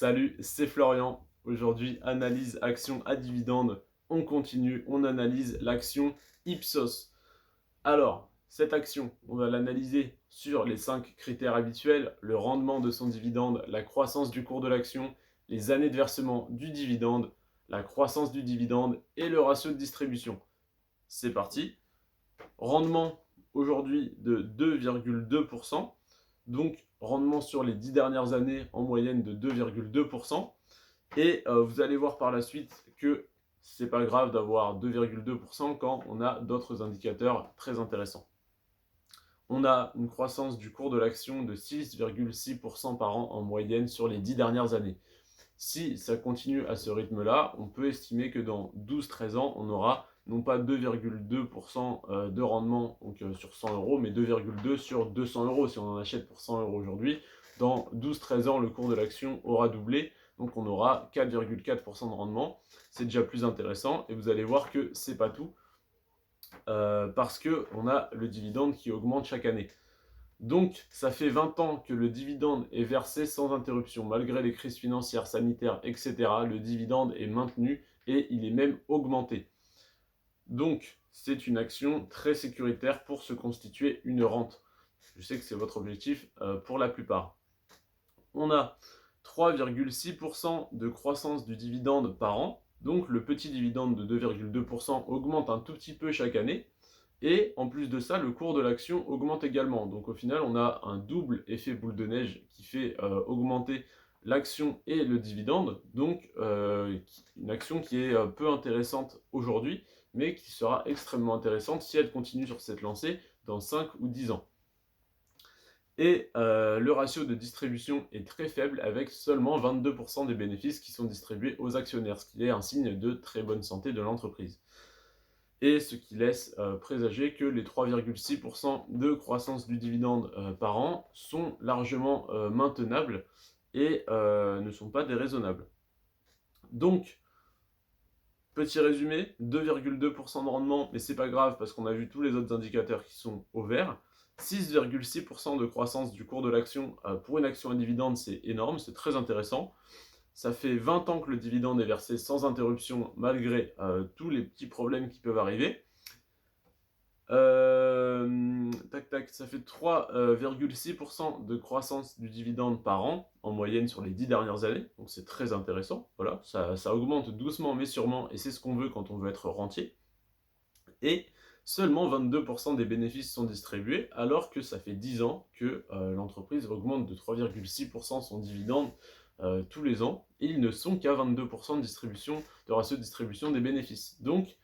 Salut, c'est Florian. Aujourd'hui, analyse action à dividende. On continue, on analyse l'action Ipsos. Alors, cette action, on va l'analyser sur les 5 critères habituels, le rendement de son dividende, la croissance du cours de l'action, les années de versement du dividende, la croissance du dividende et le ratio de distribution. C'est parti. Rendement aujourd'hui de 2,2%. Donc, rendement sur les 10 dernières années en moyenne de 2,2%. Et vous allez voir par la suite que c'est pas grave d'avoir 2,2% quand on a d'autres indicateurs très intéressants. On a une croissance du cours de l'action de 6,6% par an en moyenne sur les 10 dernières années. Si ça continue à ce rythme-là, on peut estimer que dans 12-13 ans, on aura non pas 2,2% de rendement donc, sur 100 euros, mais 2,2 sur 200 euros. Si on en achète pour 100 euros aujourd'hui, dans 12-13 ans, le cours de l'action aura doublé. Donc on aura 4,4% de rendement. C'est déjà plus intéressant. Et vous allez voir que c'est pas tout. Parce qu'on a le dividende qui augmente chaque année. Donc, ça fait 20 ans que le dividende est versé sans interruption. Malgré les crises financières, sanitaires, etc., le dividende est maintenu et il est même augmenté. Donc, c'est une action très sécuritaire pour se constituer une rente. Je sais que c'est votre objectif pour la plupart. On a 3,6% de croissance du dividende par an. Donc, le petit dividende de 2,2% augmente un tout petit peu chaque année. Et en plus de ça, le cours de l'action augmente également. Donc au final, on a un double effet boule de neige qui fait augmenter l'action et le dividende. Donc une action qui est peu intéressante aujourd'hui, mais qui sera extrêmement intéressante si elle continue sur cette lancée dans 5 ou 10 ans. Et le ratio de distribution est très faible avec seulement 22% des bénéfices qui sont distribués aux actionnaires, ce qui est un signe de très bonne santé de l'entreprise. Et ce qui laisse présager que les 3,6% de croissance du dividende par an sont largement maintenables et ne sont pas déraisonnables. Donc, petit résumé, 2,2% de rendement, mais c'est pas grave parce qu'on a vu tous les autres indicateurs qui sont au vert. 6,6% de croissance du cours de l'action pour une action à dividende, c'est énorme, c'est très intéressant. Ça fait 20 ans que le dividende est versé sans interruption malgré tous les petits problèmes qui peuvent arriver. Ça fait 3,6% de croissance du dividende par an en moyenne sur les 10 dernières années, donc c'est très intéressant. Voilà, ça augmente doucement mais sûrement, et c'est ce qu'on veut quand on veut être rentier. Et seulement 22% des bénéfices sont distribués, alors que ça fait 10 ans que l'entreprise augmente de 3,6% son dividende tous les ans, et ils ne sont qu'à 22% de ratio de distribution des bénéfices. Donc,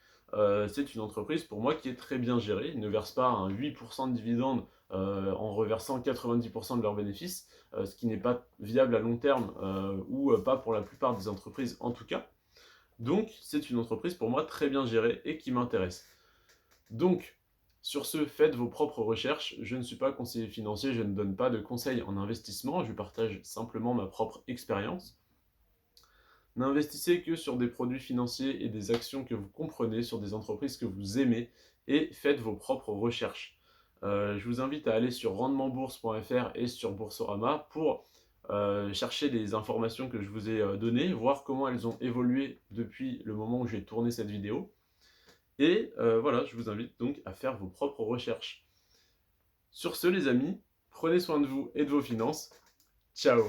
c'est une entreprise pour moi qui est très bien gérée. Ils ne versent pas un 8% de dividendes en reversant 90% de leurs bénéfices, ce qui n'est pas viable à long terme ou pas pour la plupart des entreprises en tout cas. Donc, c'est une entreprise pour moi très bien gérée et qui m'intéresse. Donc, sur ce, faites vos propres recherches. Je ne suis pas conseiller financier, je ne donne pas de conseils en investissement, je partage simplement ma propre expérience. N'investissez que sur des produits financiers et des actions que vous comprenez, sur des entreprises que vous aimez, et faites vos propres recherches. Je vous invite à aller sur rendementbourse.fr et sur Boursorama pour chercher les informations que je vous ai données, voir comment elles ont évolué depuis le moment où j'ai tourné cette vidéo. Et voilà, je vous invite donc à faire vos propres recherches. Sur ce, les amis, prenez soin de vous et de vos finances. Ciao!